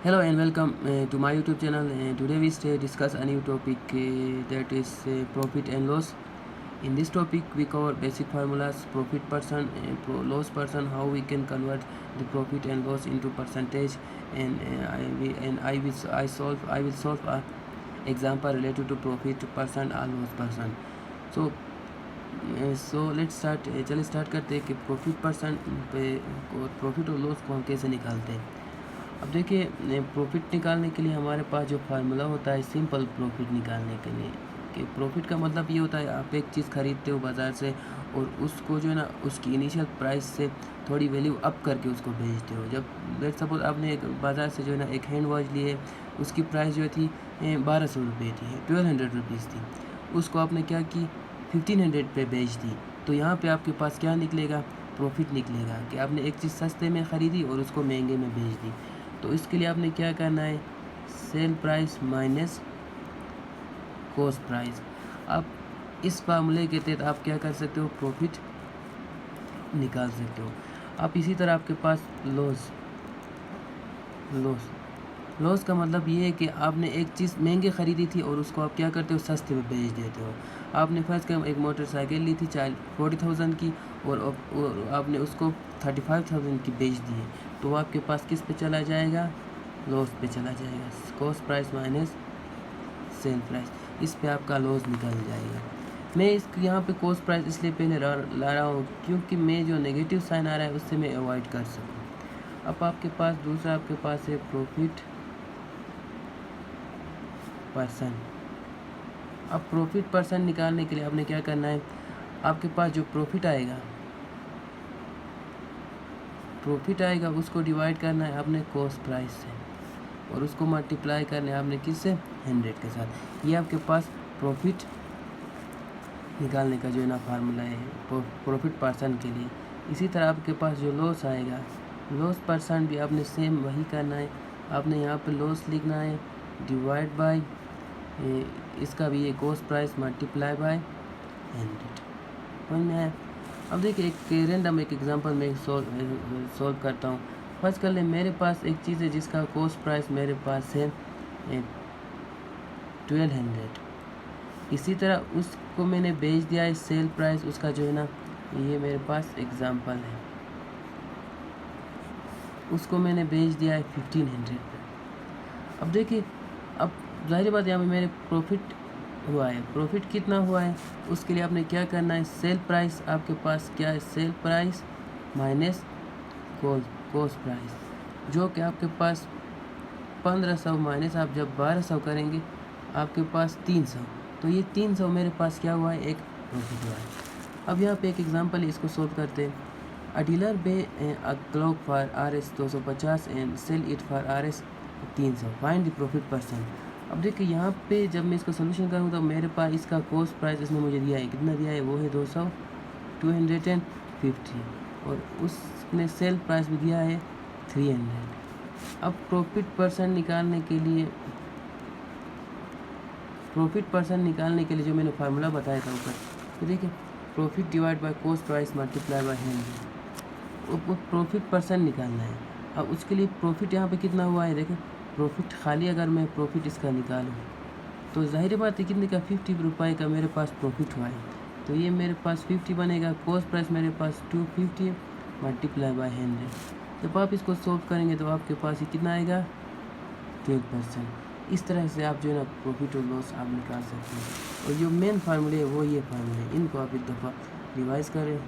Hello and welcome to my YouTube channel. Today we discuss a new topic that is profit and loss. In this topic we cover basic formulas, profit percent, loss percent, how we can convert the profit and loss into percentage, and I will solve a example related to profit percent or loss percent. So let's start. चलिए start करते हैं कि profit percent पे profit और loss को हम कैसे निकालते हैं। अब देखिए, प्रॉफिट निकालने के लिए हमारे पास जो फार्मूला होता है सिंपल प्रॉफिट निकालने के लिए, कि प्रॉफिट का मतलब ये होता है आप एक चीज़ खरीदते हो बाज़ार से और उसको जो है ना उसकी इनिशियल प्राइस से थोड़ी वैल्यू अप करके उसको बेचते हो। जब लेट सपोज आपने एक बाज़ार से जो है ना एक हैंड वॉच ली है, उसकी प्राइस जो थी 1200 रुपये थी, 1200 रुपीज़ थी, उसको आपने क्या की 1500 पे बेच दी। तो यहाँ पे आपके पास क्या निकलेगा, प्रॉफिट निकलेगा कि आपने एक चीज़ सस्ते में ख़रीदी और उसको महंगे में बेच दी। तो इसके लिए आपने क्या करना है, sale price minus cost price. अब इस फार्मूले के तहत आप क्या कर सकते हो, प्रॉफिट निकाल सकते हो। अब इसी तरह आपके पास लॉस लॉस का मतलब ये है कि आपने एक चीज़ महंगे ख़रीदी थी और उसको आप क्या करते हो, सस्ते में बेच देते हो। आपने फर्स्ट कर एक मोटरसाइकिल ली थी 40,000 की और आपने उसको 35,000 की बेच दी है, तो आपके पास किस पे चला जाएगा, लॉस पे चला जाएगा। Cost price minus sale price, इस पे आपका लॉस निकल जाएगा। मैं इस यहाँ पे कॉस्ट प्राइस इसलिए पहले ला रहा हूँ क्योंकि मैं जो नेगेटिव साइन आ रहा है उससे मैं अवॉइड कर सकूँ। अब आपके पास दूसरा आपके पास है प्रॉफिट परसेंट। अब प्रॉफिट परसेंट निकालने के लिए आपने क्या करना है, आपके पास जो प्रॉफिट आएगा उसको डिवाइड करना है आपने कॉस्ट प्राइस से और उसको मल्टीप्लाई करना है आपने किससे, 100 के साथ। ये आपके पास प्रॉफिट निकालने का जो है ना फार्मूला है प्रॉफिट परसेंट के लिए। इसी तरह आपके पास जो लॉस आएगा, लॉस परसेंट भी आपने सेम वही करना है। आपने यहाँ पे लॉस लिखना है डिवाइड बाय इसका भी ये कॉस्ट प्राइस मल्टीप्लाई बाय 100। समझ में आया। अब देखिए एक रेंडम एक एग्जांपल मैं सॉल्व करता हूँ। फर्स्ट कर ले, मेरे पास एक चीज़ है जिसका कॉस्ट प्राइस मेरे पास है 1200। इसी तरह उसको मैंने बेच दिया है, सेल प्राइस उसका जो है ना, ये मेरे पास एग्जांपल है, उसको मैंने बेच दिया है 1500 पे। अब देखिए, अब जाहिर बात यहाँ पे मेरे प्रॉफिट हुआ है, प्रॉफिट कितना हुआ है उसके लिए आपने क्या करना है, सेल प्राइस आपके पास क्या है, sale price minus cost price, जो कि आपके पास 1500 माइनस आप जब 1200 करेंगे आपके पास 300, तो ये 300 मेरे पास क्या हुआ है, एक प्रॉफिट हुआ है। अब यहाँ पे एक एग्जांपल है, इसको सॉल्व करते हैं। A dealer pay a clock for RS 250 and sell it for RS 300, find the profit percent. अब देखिए यहाँ पे जब मैं इसको सोल्यूशन करूँ तो मेरे पास इसका कॉस्ट प्राइस इसने मुझे दिया है, कितना दिया है, वो है 250 और उसने सेल प्राइस भी दिया है 300। अब प्रॉफिट परसेंट निकालने के लिए जो मैंने फार्मूला बताया था ऊपर, तो देखिए profit divide by cost price multiply by 100, वो प्रॉफिट परसेंट निकालना है। अब उसके लिए प्रॉफिट यहाँ पे कितना हुआ है, देखिए प्रॉफिट खाली अगर मैं प्रॉफिट इसका निकालूँ तो जाहिर बात है कितने का, 50 रुपये का मेरे पास प्रॉफिट हुआ है, तो ये मेरे पास 50 बनेगा। कॉस्ट प्राइस मेरे पास 250 मल्टीप्लाई बाय 100। जब आप इसको सॉल्व करेंगे तो आपके पास ये कितना आएगा, 12%। इस तरह से आप जो है ना प्रॉफिट और लॉस आप निकाल सकते हैं। और जो मेन फार्मूले है वो ये फार्मूले, इनको आप एक दफ़ा रिवाइज़ करें।